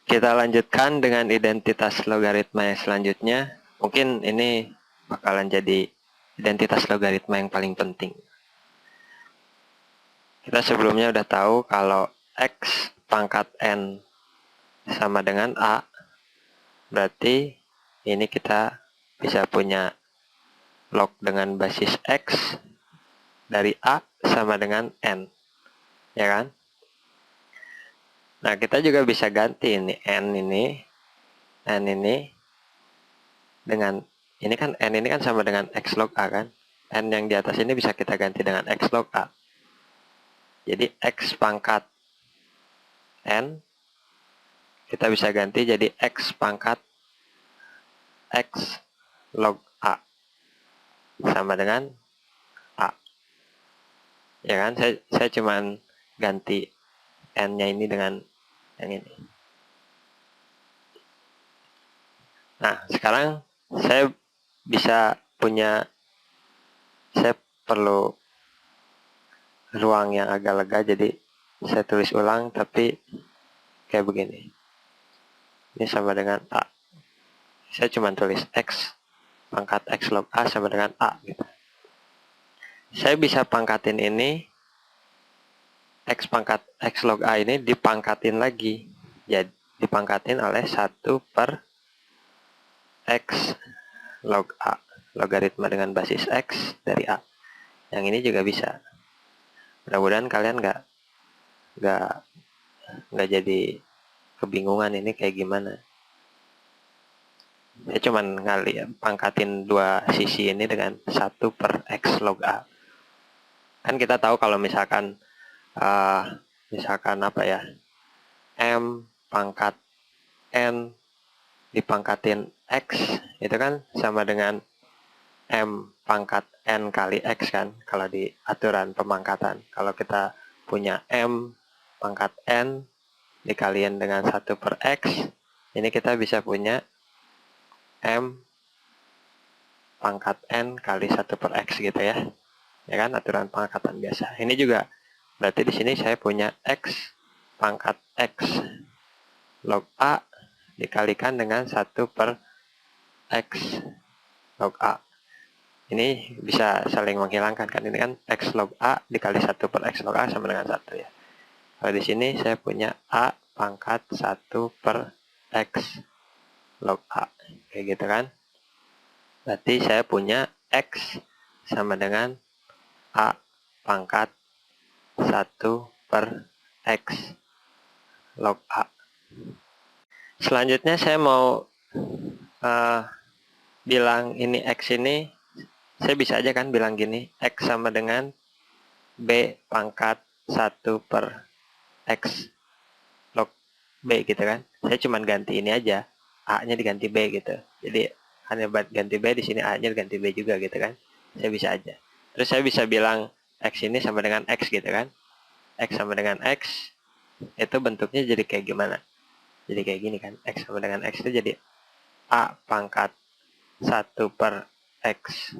Kita lanjutkan dengan identitas logaritma yang selanjutnya. Mungkin ini bakalan jadi identitas logaritma yang paling penting. Kita sebelumnya udah tahu kalau X pangkat N sama dengan A, berarti ini kita bisa punya log dengan basis X dari A sama dengan N, ya kan? Nah, kita juga bisa ganti ini N ini dengan ini kan N ini kan sama dengan X log A kan? N yang di atas ini bisa kita ganti dengan X log A. Jadi X pangkat N kita bisa ganti jadi X pangkat X log A sama dengan A. Ya kan? Saya cuman ganti N-nya ini dengan yang ini. Nah, sekarang saya perlu ruang yang agak lega, jadi saya tulis ulang tapi kayak begini. Ini sama dengan A. Saya cuma tulis X pangkat X log A sama dengan A gitu. Saya bisa pangkatin ini X pangkat X log A ini dipangkatin lagi. Jadi dipangkatin oleh 1 per X log A. Logaritma dengan basis X dari A. Yang ini juga bisa. Mudah-mudahan kalian nggak jadi kebingungan ini kayak gimana. Saya cuman pangkatin dua sisi ini dengan 1 per X log A. Kan kita tahu kalau misalkan apa ya, M pangkat N dipangkatin X itu kan sama dengan M pangkat N kali X kan, kalau di aturan pemangkatan. Kalau kita punya M pangkat N dikaliin dengan 1 per X, ini kita bisa punya M pangkat N kali 1 per X gitu ya. Ya kan, aturan pengangkatan biasa. Ini juga berarti di sini saya punya X pangkat X log A dikalikan dengan 1 per X log A. Ini bisa saling menghilangkan kan, ini kan X log A dikali 1 per X log A sama dengan 1 ya. Kalau di sini saya punya A pangkat 1 per X log A. Kayak gitu kan. Berarti saya punya X sama dengan A pangkat 1 per X log A. Selanjutnya saya mau bilang ini X ini, saya bisa aja kan bilang gini, X sama dengan B pangkat 1 per X log B gitu kan. Saya cuma ganti ini aja, A-nya diganti B gitu. Jadi hanya buat ganti B, di sini A-nya diganti B juga gitu kan. Saya bisa aja. Terus saya bisa bilang X ini sama dengan X gitu kan. X sama dengan X, itu bentuknya jadi kayak gimana? Jadi kayak gini kan. X sama dengan X itu jadi A pangkat 1 per X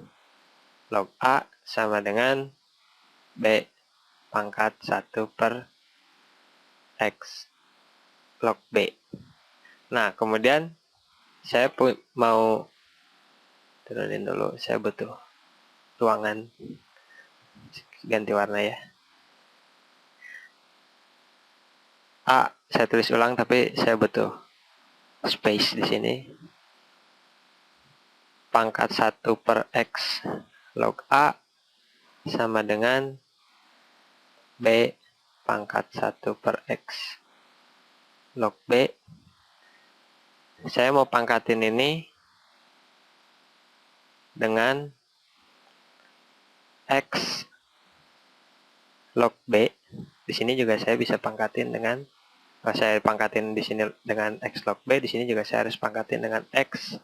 log A sama dengan B pangkat 1 per X log B. Nah, kemudian saya mau turunin dulu, saya butuh ruangan, ganti warna ya. A saya tulis ulang tapi saya butuh space di sini. Pangkat 1 per X log A sama dengan B pangkat 1 per X log B. Saya mau pangkatin ini dengan X log B. Di sini juga saya bisa pangkatin dengan, saya pangkatin di sini dengan X log B, di sini juga saya harus pangkatin dengan X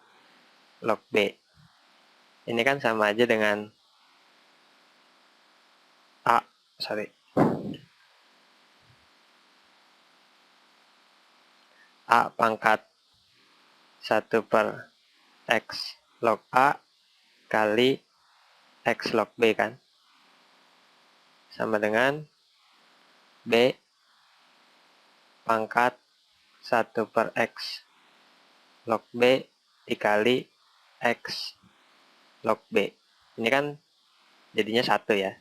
log B. Ini kan sama aja dengan A pangkat 1 per X log A kali X log B kan, sama dengan B pangkat 1 per X log B dikali X log B. Ini kan jadinya 1 ya.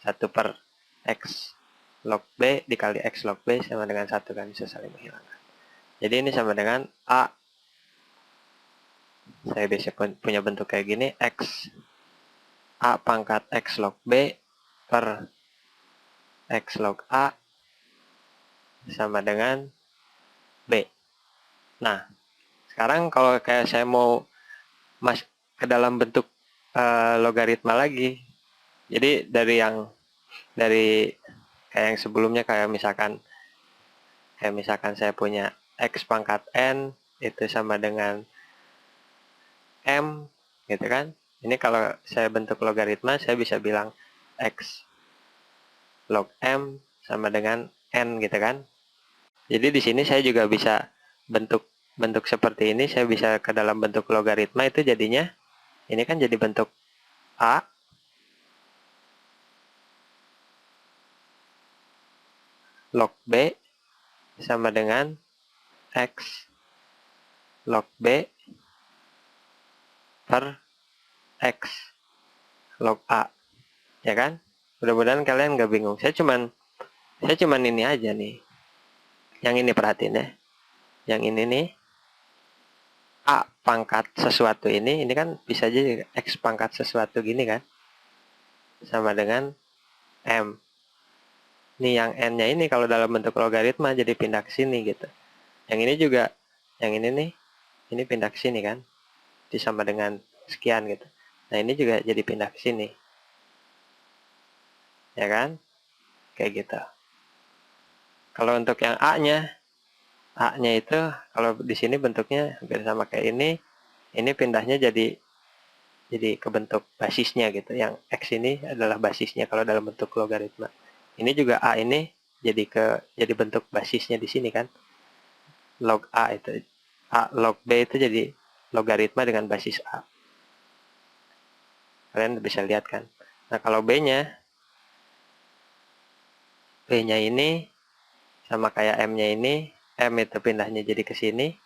1 per X log B dikali X log B sama dengan 1 kan, bisa saling menghilangkan. Jadi ini sama dengan A. Saya bisa punya bentuk kayak gini, X A pangkat X log B per X log A sama dengan B. Nah, sekarang kalau kayak saya mau ke dalam bentuk logaritma lagi, jadi dari kayak yang sebelumnya, kayak misalkan saya punya X pangkat N itu sama dengan M, gitu kan. Ini kalau saya bentuk logaritma, saya bisa bilang X log M sama dengan N, gitu kan. Jadi di sini saya juga bisa bentuk seperti ini, saya bisa ke dalam bentuk logaritma, itu jadinya ini kan jadi bentuk A log B sama dengan X log B per X log A, ya kan? Mudah-mudahan kalian nggak bingung. Saya cuman ini aja nih. Yang ini perhatiin ya. Yang ini nih, A pangkat sesuatu ini kan bisa jadi X pangkat sesuatu gini kan, sama dengan M. Nih yang N-nya ini kalau dalam bentuk logaritma jadi pindah ke sini gitu. Yang ini juga, yang ini nih, ini pindah ke sini kan, sama dengan sekian gitu. Nah ini juga jadi pindah ke sini, ya kan? Kayak gitu. Kalau untuk yang A-nya itu kalau di sini bentuknya hampir sama kayak ini pindahnya jadi ke bentuk basisnya gitu. Yang X ini adalah basisnya kalau dalam bentuk logaritma. Ini juga A ini jadi bentuk basisnya di sini kan. Log A itu, A log B itu jadi logaritma dengan basis A. Kalian bisa lihat kan. Nah kalau B-nya ini sama kayak M-nya ini, M itu pindahnya jadi ke sini,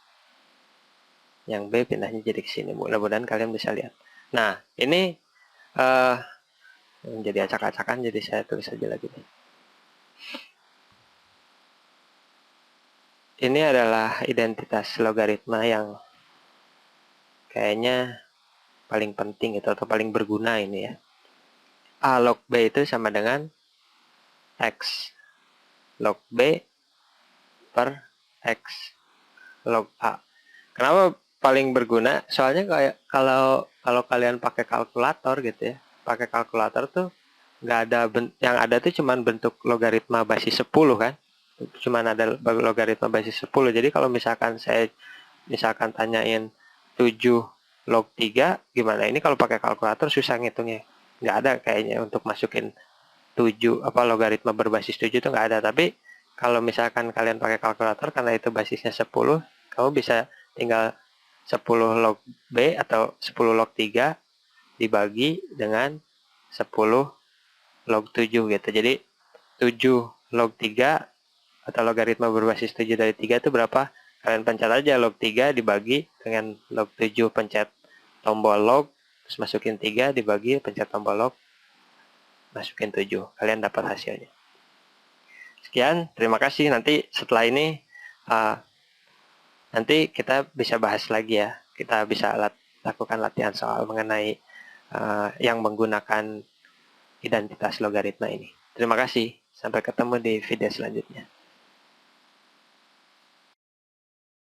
yang B pindahnya jadi ke sini. Mudah-mudahan kalian bisa lihat. Nah, ini jadi acak-acakan, jadi saya tulis saja lagi nih. Ini adalah identitas logaritma yang kayaknya paling penting itu, atau paling berguna ini ya. A log B itu sama dengan X log B per X log A. Kenapa paling berguna? Soalnya kayak kalau kalian pakai kalkulator gitu ya, pakai kalkulator tuh nggak ada, yang ada tuh cuman bentuk logaritma basis 10 kan, cuman ada logaritma basis 10. Jadi kalau misalkan saya tanyain 7 log 3 gimana, ini kalau pakai kalkulator susah ngitungnya, nggak ada kayaknya untuk masukin 7 logaritma berbasis 7 itu nggak ada. Tapi kalau misalkan kalian pakai kalkulator, karena itu basisnya 10, kamu bisa tinggal 10 log B atau 10 log 3 dibagi dengan 10 log 7 gitu. Jadi 7 log 3 atau logaritma berbasis 7 dari 3 itu berapa? Kalian pencet aja log 3 dibagi dengan log 7, pencet tombol log, terus masukin 3 dibagi, pencet tombol log, masukin 7. Kalian dapat hasilnya. Sekian, terima kasih. Nanti setelah ini nanti kita bisa bahas lagi ya. Kita bisa lakukan latihan soal mengenai yang menggunakan identitas logaritma ini. Terima kasih. Sampai ketemu di video selanjutnya.